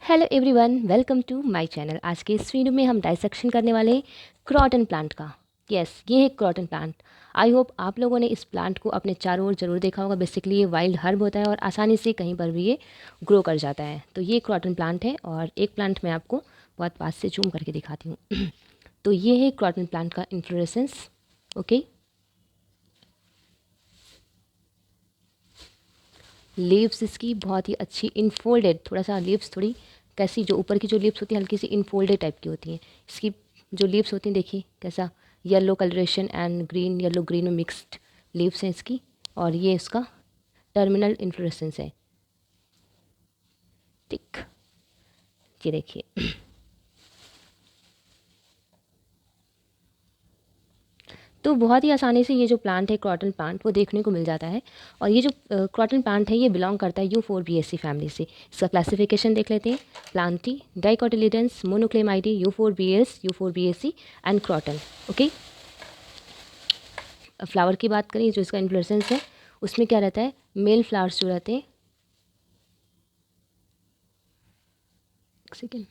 Hello everyone, welcome to my channel. आज के इस वीडियो में हम डाइसेक्शन करने वाले हैं क्रॉटन प्लांट का। यस, ये है क्रॉटन प्लांट। आई होप आप लोगों ने इस प्लांट को अपने चारों ओर ज़रूर देखा होगा। बेसिकली ये वाइल्ड हर्ब होता है और आसानी से कहीं पर भी ये ग्रो कर जाता है। तो ये क्रॉटन प्लांट है और एक प्लांट मैं आपको बहुत पास से जूम करके दिखाती हूँ। तो ये है क्रॉटन प्लांट का इन्फ्लोरेसेंस। ओके, लीव्स इसकी बहुत ही अच्छी इनफोल्डेड, थोड़ा सा लीव्स थोड़ी कैसी, जो ऊपर की जो लीव्स होती हैं हल्की सी इनफोल्डेड टाइप की होती हैं। इसकी जो लीव्स होती हैं देखिए कैसा yellow colouration and green, yellow green में मिक्स्ड लीव्स हैं इसकी। और ये इसका टर्मिनल इन्फ्लोरेसेंस है। ठीक, ये देखिए। तो बहुत ही आसानी से ये जो प्लांट है क्रॉटन प्लांट वो देखने को मिल जाता है। और ये जो क्रॉटन प्लांट है ये बिलोंग करता है यूफोरबिएसी फैमिली से। इसका क्लासिफिकेशन देख लेते हैं। Plantae Dicotyledons Monochlamydeae Euphorbiaceae and Croton. Okay, flower की बात करें, जो इसका इन्फ्लोरेसेंस है उसमें क्या रहता है, मेल फ्लावर्स जो रहते हैं, एक सेकेंड,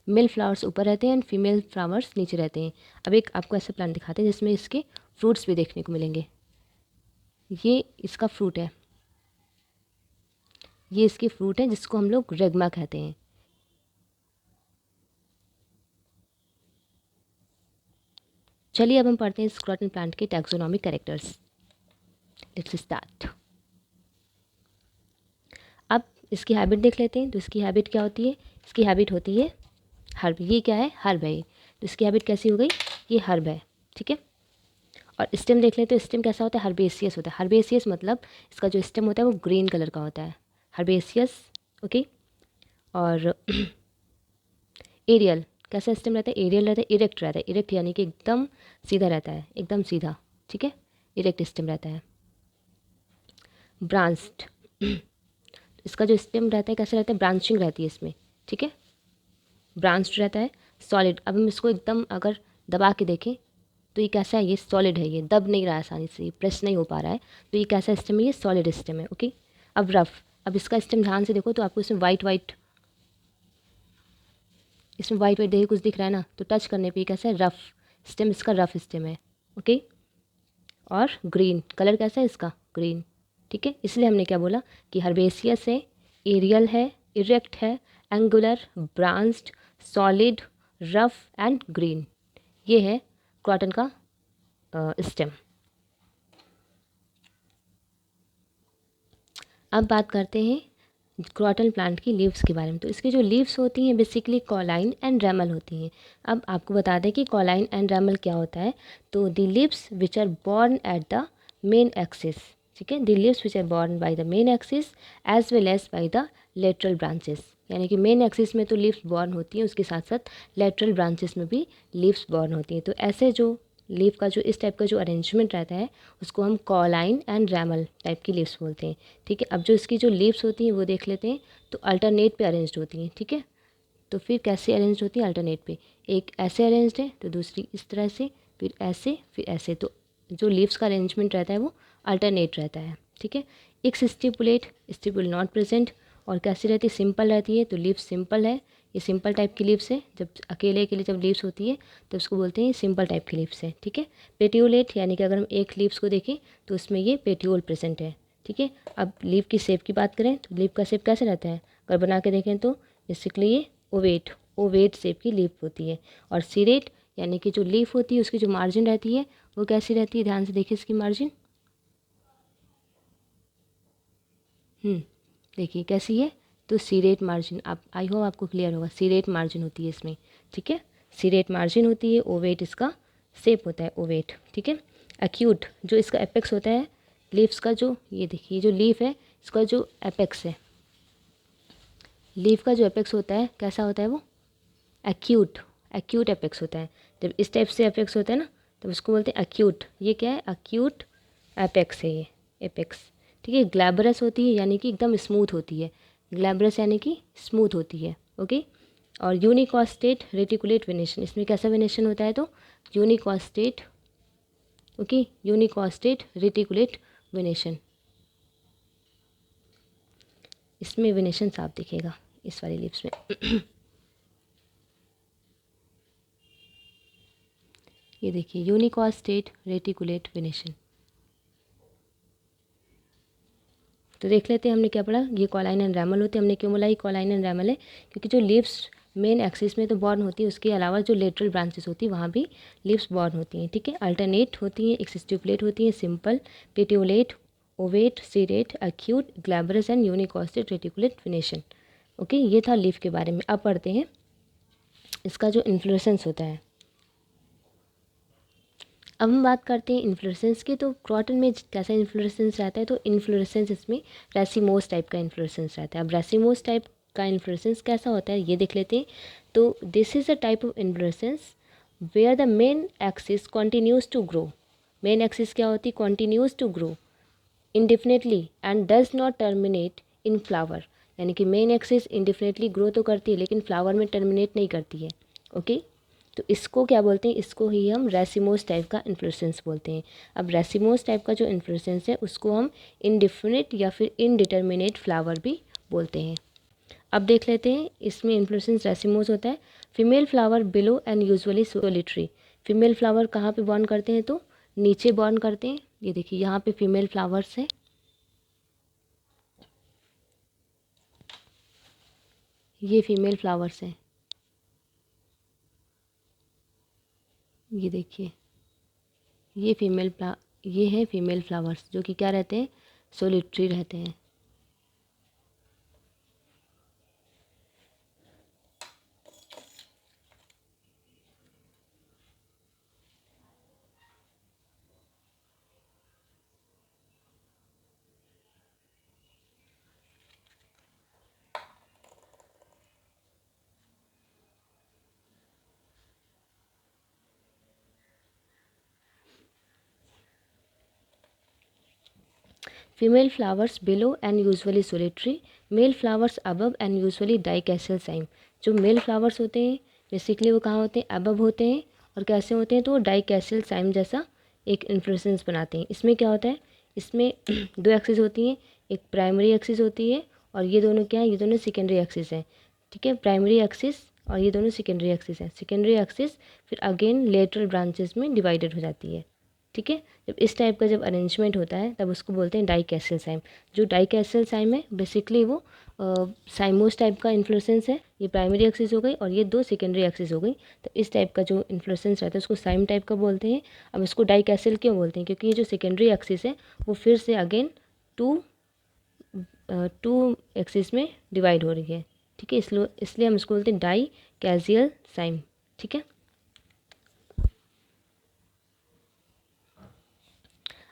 मेल फ्लावर्स ऊपर रहते हैं एंड फीमेल फ्लावर्स नीचे रहते हैं। अब एक आपको ऐसे प्लांट दिखाते हैं जिसमें इसके फ्रूट्स भी देखने को मिलेंगे। ये इसका फ्रूट है, ये इसके फ्रूट है जिसको हम लोग रेगमा कहते हैं। चलिए अब हम पढ़ते हैं इस क्रॉटन प्लांट के टैक्सोनॉमिक कैरेक्टर्स। Let's start. अब इसकी हैबिट देख लेते हैं। तो इसकी हैबिट क्या होती है, इसकी हैबिट होती है हर्ब। ये क्या है, हर्ब है ये। तो इसकी हैबिट कैसी हो गई, ये हर्ब है। ठीक है। और स्टेम देख लेते हैं। तो स्टेम कैसा होता है, हर्बेसियस होता है। हर्बेसियस मतलब इसका जो स्टेम होता है वो ग्रीन कलर का होता है, हर्बेसियस। ओके। और एरियल कैसा स्टेम रहता है, एरियल रहता है, इरेक्ट रहता है। इरेक्ट यानी कि एकदम सीधा रहता है, एकदम सीधा। ठीक है, इरेक्ट स्टेम रहता है। ब्रांच्ड, इसका जो स्टेम रहता है कैसा रहता है, ब्रांचिंग रहती है इसमें। ठीक है, ब्रांच्ड रहता है। सॉलिड, अब हम इसको एकदम अगर दबा के देखें तो ये कैसा है, ये सॉलिड है, ये दब नहीं रहा है आसानी से, प्रेस नहीं हो पा रहा है। तो ये कैसा स्टेम है, ये सॉलिड स्टेम है। ओके। अब रफ, अब इसका स्टेम ध्यान से देखो तो आपको इसमें वाइट वाइट, इसमें वाइट वाइट देखिए कुछ दिख रहा है ना, तो टच करने पे कैसा है, रफ स्टेम, इसका रफ स्टेम है। ओके। और ग्रीन कलर कैसा है इसका, ग्रीन। ठीक है, इसलिए हमने क्या बोला कि हर्बेसियस है, एरियल है, इरेक्ट है, angular, branched, solid, rough and green. ये है क्रॉटन का स्टेम। अब बात करते हैं क्रॉटन प्लांट की लीव्स के बारे में। तो इसकी जो लीव्स होती हैं बेसिकली कॉलाइन एंड रैमल होती हैं। अब आपको बता दें कि कॉलाइन एंड रैमल क्या होता है। तो the leaves which are born at the main axis, ठीक है, the leaves which are born by the main axis as well as by the lateral branches. यानी कि मेन एक्सिस में तो लीव्स बॉर्न होती हैं, उसके साथ साथ लेटरल ब्रांचेस में भी लीव्स बॉर्न होती हैं। तो ऐसे जो लीव का जो इस टाइप का जो अरेंजमेंट रहता है उसको हम कॉलाइन एंड रैमल टाइप की लीव्स बोलते हैं। ठीक है, अब जो इसकी जो लीव्स होती हैं वो देख लेते हैं। तो अल्टरनेट पे अरेंज्ड होती हैं। ठीक है, तो फिर कैसे अरेंज्ड होती हैं, अल्टरनेट पे, एक ऐसे अरेंज्ड है तो दूसरी इस तरह से, फिर ऐसे, फिर ऐसे। तो जो लीव्स का अरेंजमेंट रहता है वो अल्टरनेट रहता है। ठीक है, एक स्टिपुलेट, स्टिपुल नॉट प्रेजेंट। और कैसी रहती है, सिंपल रहती है। तो लीव्स सिंपल है, ये सिंपल टाइप की लीव्स है। जब अकेले अकेले जब लीव्स होती है तो उसको बोलते हैं सिंपल टाइप की लीव्स है। ठीक है, पेट्यूलेट यानी कि अगर हम एक लीव्स को देखें तो उसमें ये पेट्यूल प्रेजेंट है। ठीक है, अब लीव की शेप की बात करें तो लीव का शेप कैसे रहता है, अगर बना के देखें तो बेसिकली ये ओवेट, ओवेट शेप की लीफ होती है। और सीरेट यानी कि जो लीफ होती है उसकी जो मार्जिन रहती है वो कैसी रहती है, ध्यान से देखिए इसकी मार्जिन। देखिए कैसी है, तो सीरेट मार्जिन, आप आई होप आपको क्लियर होगा, सीरेट मार्जिन होती है इसमें। ठीक है, सीरेट मार्जिन होती है, ओवेट इसका शेप होता है, ओवेट। ठीक है, एक्यूट जो इसका एपेक्स होता है लीव्स का, जो ये देखिए जो लीफ है इसका जो एपेक्स है, लीफ का जो एपेक्स होता है कैसा होता है वो, एक्यूट, एक्यूट एपेक्स होता है। जब इस टाइप से एपेक्स होता है ना तब उसको बोलते हैं एक्यूट। ये क्या है, एक्यूट एपेक्स है ये, एपेक्स। ठीक है, ग्लैबरस होती है यानी कि एकदम स्मूथ होती है, ग्लैबरस यानी कि स्मूथ होती है। ओके। और यूनिकॉस्टेट रेटिकुलेट वेनेशन, इसमें कैसा वेनेशन होता है, तो unicostate. Okay, unicostate reticulate venation, इसमें वेनेशन साफ दिखेगा, इस वाली लीव्स में। ये देखिए यूनिकॉस्टेट रेटिकुलेट वेनेशन। तो देख लेते हैं हमने क्या पढ़ा। ये कॉलाइन एंड रैमल होते हैं। हमने क्यों बोला ये कॉलाइन एंड रैमल है, क्योंकि जो लीव्स मेन एक्सिस में तो बॉर्न होती है, उसके अलावा जो लेटरल ब्रांचेस होती है वहाँ भी लीव्स बॉर्न होती हैं। ठीक है, अल्टरनेट होती हैं, एक्सिस्टिकुलेट होती हैं, simple, petiolate, ovate, serrate, acute, glabrous and unicostate reticulate venation. Okay, ये था लीफ के बारे में। अब पढ़ते हैं इसका जो इन्फ्लोरेसेंस होता है। अब हम बात करते हैं इन्फ्लोरेसेंस की। तो क्रॉटन में कैसा इन्फ्लोरेसेंस रहता है, तो इन्फ्लोरेसेंस इसमें रेसिमोस टाइप का इन्फ्लोरेसेंस रहता है। अब रेसिमोस टाइप का इन्फ्लोरेसेंस कैसा होता है ये देख लेते हैं। तो this is a type of inflorescence where the main axis continues to grow. Main axis क्या होती है, continues to grow indefinitely and does not terminate in flower. यानी कि मेन एक्सिस इंडिफिनिटली ग्रो तो करती है लेकिन फ्लावर में टर्मिनेट नहीं करती है। ओके, तो इसको क्या बोलते हैं, इसको ही हम रेसिमोस टाइप का इन्फ्लोरेसेंस बोलते हैं। अब रेसिमोस टाइप का जो इन्फ्लोरेसेंस है उसको हम इनडिफिनिट या फिर इनडिटर्मिनेट फ्लावर भी बोलते हैं। अब देख लेते हैं इसमें इन्फ्लोरेसेंस रेसिमोस होता है। Female flower below and usually solitary. Female flower कहाँ पे बॉर्न करते हैं, तो नीचे बॉर्न करते हैं। ये देखिए यहाँ पे फीमेल फ्लावर्स हैं, ये फीमेल फ्लावर्स हैं। ये देखिए ये हैं फीमेल फ्लावर्स जो कि क्या रहते हैं, सोलिटरी रहते हैं। Female flowers below and usually solitary, male flowers above and usually dichasial cyme. जो मेल फ्लावर्स होते हैं बेसिकली वो कहाँ होते हैं, अबव होते हैं, और कैसे होते हैं, तो वो डाइकैसल साइम जैसा एक इन्फ्लोरेसेंस बनाते हैं। इसमें क्या होता है, इसमें दो एक्सिस होती हैं, एक प्राइमरी एक्सिस होती है और ये दोनों क्या है, ये दोनों सेकेंडरी एक्सिस हैं। ठीक है, प्राइमरी एक्सिस और ये दोनों सेकेंडरी एक्सिस हैं। सेकेंडरी एक्सिस फिर अगेन लेटरल ब्रांचेस में डिवाइडेड हो जाती है। ठीक है, जब इस टाइप का जब अरेंजमेंट होता है तब उसको बोलते हैं डाइकैसल साइम। जो डाइकैसल साइम है बेसिकली वो साइमोस टाइप का इन्फ्लोरेसेंस है। ये प्राइमरी एक्सिस हो गई और ये दो सेकेंडरी एक्सिस हो गई। तो इस टाइप का जो इन्फ्लोरेसेंस रहता है उसको साइम टाइप का बोलते हैं। अब इसको डाइकैसल क्यों बोलते हैं, क्योंकि ये जो सेकेंडरी एक्सिस है वो फिर से अगेन टू टू एक्सिस में डिवाइड हो रही है। ठीक है, इसलिए हम इसको बोलते हैं डाइकैसल साइम। ठीक है,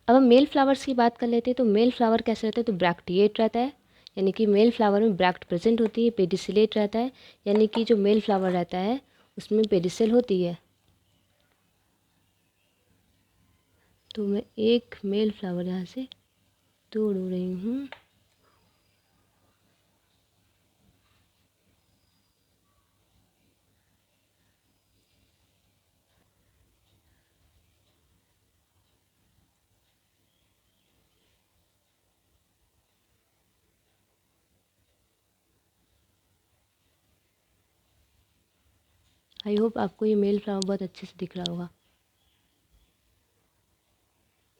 अब हम मेल फ्लावर्स की बात कर लेते हैं। तो मेल फ्लावर कैसे रहता है, तो ब्रैक्टिएट रहता है, यानी कि मेल फ्लावर में ब्रैक्ट प्रेजेंट होती है। पेडिसिलेट रहता है, यानी कि जो मेल फ्लावर रहता है उसमें पेडिसिल होती है। तो मैं एक मेल फ्लावर यहाँ से तोड़ रही हूँ। आई होप आपको ये मेल फ्लावर बहुत अच्छे से दिख रहा होगा।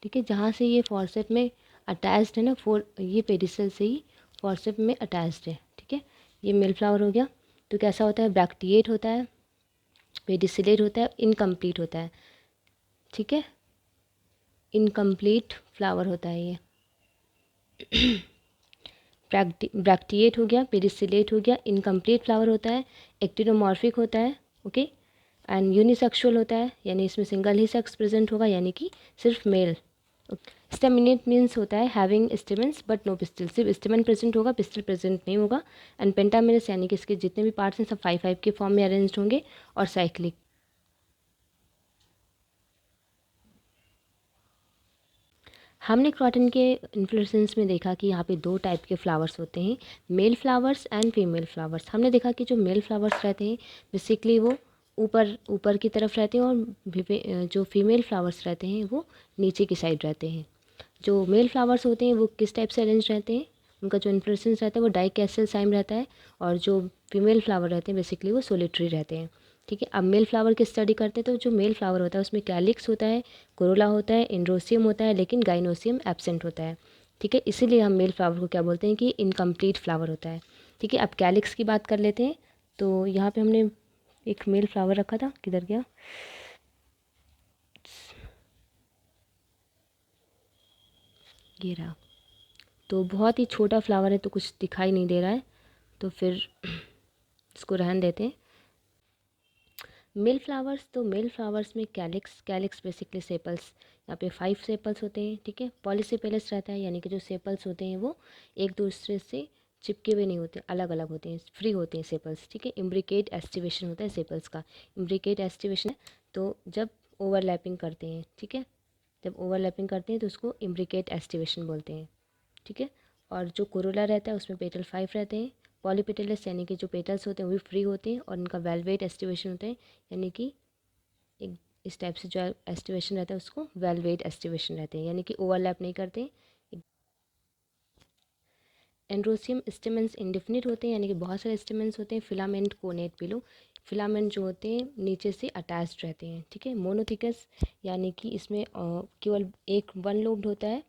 ठीक है, जहाँ से ये फॉर्सेप में अटैच्ड है ना, ये पेडिसल से ही फॉर्सेप में अटैच्ड है। ठीक है, ये मेल फ्लावर हो गया। तो कैसा होता है, ब्रैक्टिएट होता है, पेडिसिलेट होता है, इनकम्प्लीट होता है। ठीक है, इनकम्प्लीट फ्लावर होता है ये। ब्रैक्टिएट हो गया, पेरिसिलेट हो गया, इनकम्प्लीट फ्लावर होता है, एक्टिनोमॉर्फिक होता है। ओके, एंड यूनिसेक्सुअल होता है, यानी इसमें सिंगल ही सेक्स प्रेजेंट होगा, यानी कि सिर्फ मेल। स्टेमिनेट मीन्स होता है having stamens but no pistil, सिर्फ स्टेमन प्रेजेंट होगा, पिस्टल प्रेजेंट नहीं होगा। एंड पेंटामेरस यानी कि इसके जितने भी पार्ट्स हैं सब 5 5 के फॉर्म में अरेंज होंगे, और साइक्लिक। हमने क्रॉटन के इन्फ्लोरेसेंस में देखा कि यहाँ पे दो टाइप के फ्लावर्स होते हैं, male flowers and female flowers. हमने देखा कि जो मेल फ्लावर्स रहते हैं बेसिकली वो ऊपर ऊपर की तरफ रहते हैं, और जो फीमेल फ्लावर्स रहते हैं वो नीचे की साइड रहते हैं। जो मेल फ्लावर्स होते हैं वो किस टाइप से अरेंज रहते हैं, उनका जो इन्फ्लोरेसेंस रहता है वो डाइकैसल साइम रहता है, और जो फीमेल फ्लावर रहते हैं बेसिकली वो सोलिटरी रहते हैं। ठीक है, अब मेल फ्लावर की स्टडी करते हैं। तो जो मेल फ्लावर होता है उसमें कैलिक्स होता है, कोरोला होता है, एंड्रोसियम होता है, लेकिन गाइनोसियम एब्सेंट होता है। ठीक है, इसीलिए हम मेल फ्लावर को क्या बोलते हैं कि इनकम्प्लीट फ्लावर होता है। ठीक है, अब कैलिक्स की बात कर लेते हैं। तो यहाँ पे हमने एक मेल फ्लावर रखा था, किधर गया, ये रहा। तो बहुत ही छोटा फ्लावर है तो कुछ दिखाई नहीं दे रहा है, तो फिर इसको रहने देते हैं। मेल फ्लावर्स, तो मेल फ्लावर्स में कैलिक्स बेसिकली सेपल्स, यहाँ पे 5 सेपल्स होते हैं। ठीक है, पॉलीसेपेलस रहता है, यानी कि जो सेपल्स होते हैं वो एक दूसरे से चिपके हुए नहीं होते, अलग अलग होते हैं, फ्री होते हैं सेपल्स। ठीक है, इम्ब्रिकेट एस्टिवेशन होता है सेपल्स का, इम्ब्रिकेट एस्टिवेशन है। तो जब ओवरलैपिंग करते हैं, ठीक है, जब ओवरलैपिंग करते हैं तो उसको इम्ब्रिकेट एस्टिवेशन बोलते हैं। ठीक है, और जो कोरोला रहता है उसमें पेटल 5 रहते हैं। पॉलीपेटलस यानी कि जो पेटल्स होते हैं वो भी फ्री होते हैं, और इनका वेलवेट एस्टिवेशन होता है, यानी कि एक इस टाइप से जो एस्टिवेशन रहता है उसको वेलवेट एस्टिवेशन रहते हैं, यानी कि ओवरलैप नहीं करते। एंड्रोसियम स्टेमेंस इंडिफिनिट होते हैं, यानी कि बहुत सारे स्टेमेंस होते हैं। फिलामेंट कोनेट पिलो, फिलामेंट जो होते हैं नीचे से अटैच्ड रहते हैं। ठीक है, मोनोथिकस यानी कि इसमें केवल एक वन लोब्ड होता है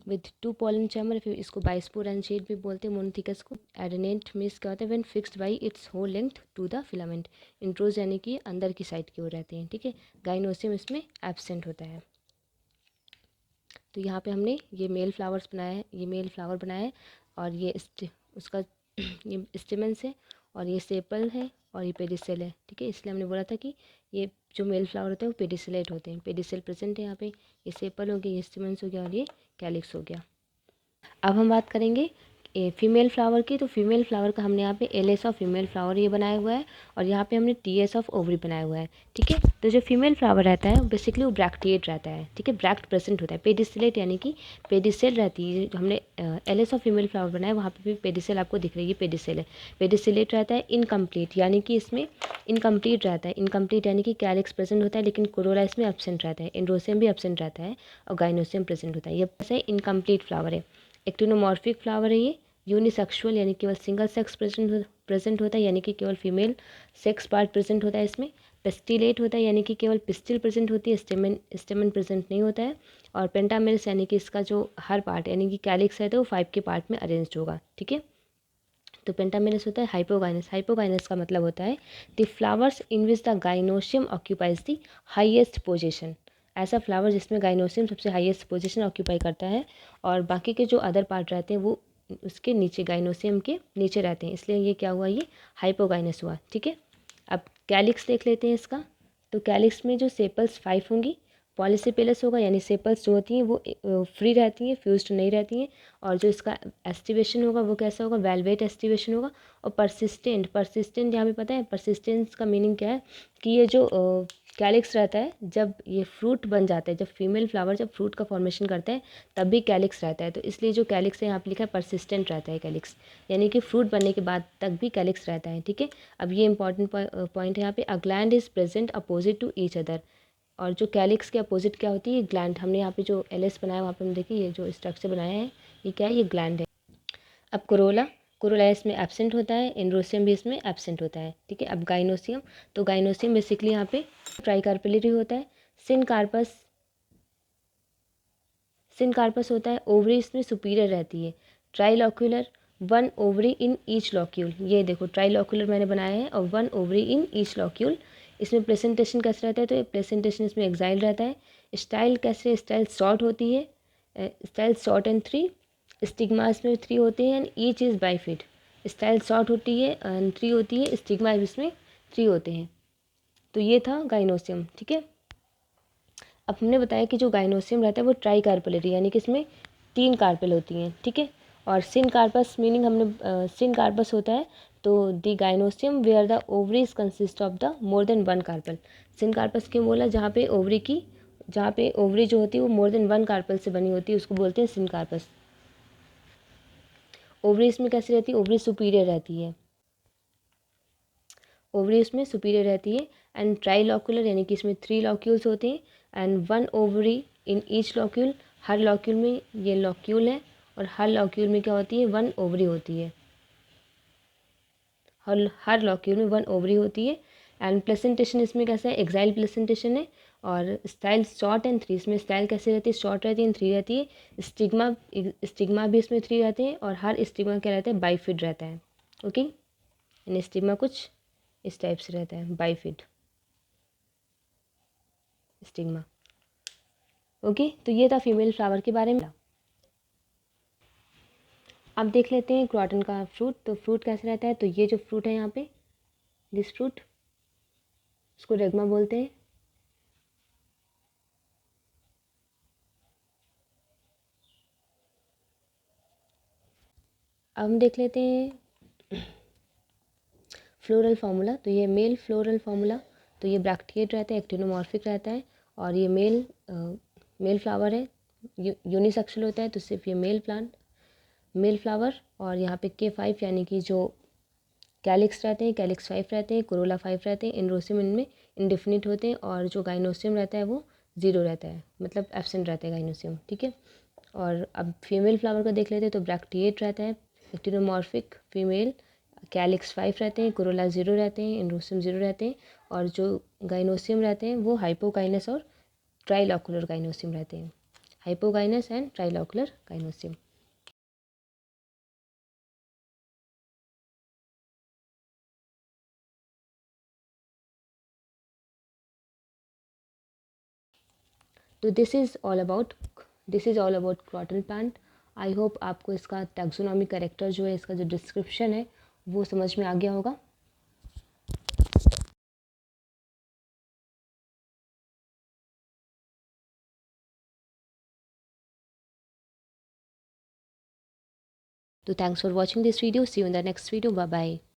विद 2 पॉलन चैम्बर, फिर इसको बाइस्पोर एंड शेड भी बोलते हैं मोनोथिकस को। एडेनेट मीन्स क्या होता है, when fixed by its whole length to the filament. Introrse यानी कि अंदर की साइड की ओर रहते हैं। ठीक है, गाइनोसियम इसमें एब्सेंट होता है। तो यहाँ पे हमने ये मेल फ्लावर्स बनाया है, ये मेल फ्लावर बनाया है, और ये उसका ये स्टेमन्स है, और ये सेपल है, और ये पेडिसेल है। ठीक है, इसलिए हमने बोला था कि ये जो मेल फ्लावर होते हैं वो पेडिसेलेट होते हैं, पेडिसेल प्रेजेंट है यहाँ पे। ये सेपल हो गया, ये स्टेमन्स हो गया, और ये कैलिक्स हो गया। अब हम बात करेंगे फीमेल फ्लावर की। तो फीमेल फ्लावर का हमने यहाँ पे एल-एस ऑफ फीमेल फ्लावर ये बनाया हुआ है, और यहाँ पे हमने टी-एस ऑफ ओवरी बनाया हुआ है। ठीक है, तो जो फीमेल फ्लावर रहता है बेसिकली वो ब्रैक्टिएट रहता है। ठीक है, ब्रैक्ट प्रेजेंट होता है, पेडिसिलेट यानी कि पेडिसेल रहती है। जो हमने एल-एस ऑफ फीमेल फ्लावर बनाया है वहाँ पे भी पेडिसेल आपको दिख रही है, पेडिसेल है। पेडिसिलेट रहता है, इनकम्प्लीट यानी कि इसमें इनकम्प्लीट रहता है। इनकम्प्लीट यानी कि कैलिक्स प्रेजेंट होता है, लेकिन कोरोला इसमें एब्सेंट रहता है, एंड्रोसियम भी एब्सेंट रहता है, और गाइनोसियम प्रेजेंट होता है। ये ऐसे इनकम्प्लीट फ्लावर है। एक्टिनोमॉर्फिक फ्लावर है ये, यूनिसेक्सुअल यानी केवल सिंगल सेक्स प्रेजेंट होता है, यानी कि केवल फीमेल सेक्स पार्ट प्रेजेंट होता है इसमें। पेस्टिलेट होता है, यानी कि केवल पिस्टिल प्रेजेंट होती है, स्टेमन प्रेजेंट नहीं होता है। और पेंटामेरस यानी कि इसका जो हर पार्ट यानी कि कैलिक्स है तो वो 5 के पार्ट में अरेंज्ड होगा। ठीक है, तो पेंटामेरस होता है हाइपोगाइनस। हाइपोगाइनस का मतलब होता है the flowers in which the gynoecium occupies the highest position. ऐसा फ्लावर जिसमें गाइनोशियम सबसे हाईएस्ट पोजीशन ऑक्यूपाई करता है, और बाकी के जो अदर पार्ट रहते हैं वो उसके नीचे, गाइनोशियम के नीचे रहते हैं, इसलिए ये क्या हुआ, ये हाइपोगाइनस हुआ। ठीक है, अब कैलिक्स देख लेते हैं इसका। तो कैलिक्स में जो सेपल्स 5 होंगी, पॉलीसेपेलस होगा, यानी सेपल्स जो होती हैं वो फ्री रहती हैं, फ्यूज्ड नहीं रहती हैं। और जो इसका एस्टिवेशन होगा वो कैसा होगा, वेलवेट एस्टिवेशन होगा। और परसिस्टेंट, परसिस्टेंट यहाँ पे पता है परसिस्टेंस का मीनिंग क्या है, कि ये जो कैलिक्स रहता है जब ये फ्रूट बन जाता है, जब फीमेल फ्लावर जब फ्रूट का फॉर्मेशन करता है तब भी कैलिक्स रहता है। तो इसलिए जो कैलिक्स है यहाँ पे लिखा है परसिस्टेंट रहता है कैलिक्स, यानी कि फ्रूट बनने के बाद तक भी कैलिक्स रहता है। ठीक है, अब ये इंपॉर्टेंट पॉइंट है यहाँ पे, a gland is present opposite to each other. और जो कैलिक्स के अपोजिट क्या होती है, ग्लैंड। हमने यहाँ पे जो एल-एस बनाया वहाँ पे हम देखिए ये जो स्ट्रक्चर बनाया है ये क्या है, ये ग्लैंड है। अब कोरोला, कोरोला इसमें एब्सेंट होता है, एंड्रोसियम भी इसमें एब्सेंट होता है। ठीक है, अब गाइनोसियम, तो गाइनोसियम बेसिकली यहाँ पे ट्राइकार्पेलिटी होता है। सिनकार्पस, सिनकार्पस होता है, ओवरी इसमें सुपीरियर रहती है। ट्राइलॉक्यूलर, 1 ओवरी इन ईच लॉक्यूल। ये देखो ट्राइलॉक्यूलर मैंने बनाया है, और 1 ओवरी इन ईच लॉक्यूल। इसमें प्रेजेंटेशन कैसे रहता है, तो प्रेजेंटेशन इसमें एक्साइल रहता है। स्टाइल कैसे, स्टाइल शॉर्ट होती है, स्टाइल शॉर्ट एंड 3। स्टिग्मा इसमें 3 होते हैं, and each is bifid. Style short होती है एंड 3 होती है, स्टिग्मा इसमें 3 होते हैं। तो ये था गाइनोसियम। ठीक है, अब हमने बताया कि जो गाइनोसियम रहता है वो ट्राई कार्पेलेटी, यानी कि इसमें 3 कार्पेल होती हैं। ठीक है, और सिन कार्पस मीनिंग हमने सिन कार्पस होता है तो the gynoecium where the ovaries consist of the more than 1 carpel. Syncarpous क्यों बोला, जहाँ पे ओवरी की, जहाँ पे ओवरी जो होती है वो मोर देन 1 कार्पल से बनी होती है उसको बोलते हैं सिन कार्पस। ओवरी इसमें कैसी रहती है, ओवरी सुपीरियर रहती है, ओवरी उसमें सुपीरियर रहती है। एंड ट्राइलॉक्यूलर यानी कि इसमें 3 लॉक्यूल्स होते हैं, and 1 ovary in each locule. Her locule में ये लॉक्यूल है, और हर लॉक्यूल में क्या होती है, 1 ओवरी होती है। हर लॉक्यूल में 1 ओवरी होती है। एंड प्लेसेंटेशन इसमें कैसा है, एक्साइल प्लेसेंटेशन है। और स्टाइल शॉर्ट एंड 3, इसमें स्टाइल कैसे रहती है, शॉर्ट रहती है एंड 3 रहती है। स्टिग्मा भी इसमें 3 रहते हैं और हर स्टिग्मा क्या रहता है, बाइफिड रहता है। ओके, यानी स्टिग्मा कुछ इस टाइप से रहता है, बाइफिड स्टिग्मा। ओके, तो ये था फीमेल फ्लावर के बारे में। अब देख लेते हैं क्रॉटन का फ्रूट। तो फ्रूट कैसे रहता है, तो ये जो फ्रूट है यहाँ पे, दिस फ्रूट, इसको रेगमा बोलते हैं। अब हम देख लेते हैं फ्लोरल फार्मूला। तो ये मेल फ्लोरल फार्मूला, तो ये ब्रैक्टिएट रहता है, एक्टिनोमॉर्फिक रहता है और ये मेल फ्लावर है, यूनिसेक्सुअल होता है। तो सिर्फ ये मेल फ्लावर। और यहाँ पे K5 यानी कि जो कैलिक्स रहते हैं, कैलिक्स 5 रहते हैं, कोरोला 5 रहते हैं। एंड्रोसियम इनमें इंडिफिनिट होते हैं और जो गाइनोसियम रहता है वो 0 रहता है, मतलब एब्सेंट रहता है गाइनोसियम। ठीक है, और अब फीमेल फ्लावर का देख लेते हैं। तो ब्रैक्टिएट रहता है, एक्टिनोमॉर्फिक फीमेल, कैलिक्स 5 रहते हैं, कोरोला 0 रहते हैं, एंड्रोसियम 0 रहते हैं। और जो गाइनोसियम रहते हैं वो हाइपोकाइनस और ट्राइलॉकुलर गाइनोसियम रहते हैं, हाइपोकाइनस एंड ट्राइलॉकुलर गाइनोसियम। तो this is all about Croton plant. I hope आपको इसका टैक्सोनॉमी कैरेक्टर जो है, इसका जो डिस्क्रिप्शन है वो समझ में आ गया होगा। तो thanks for watching this video, see you in the next video, bye bye.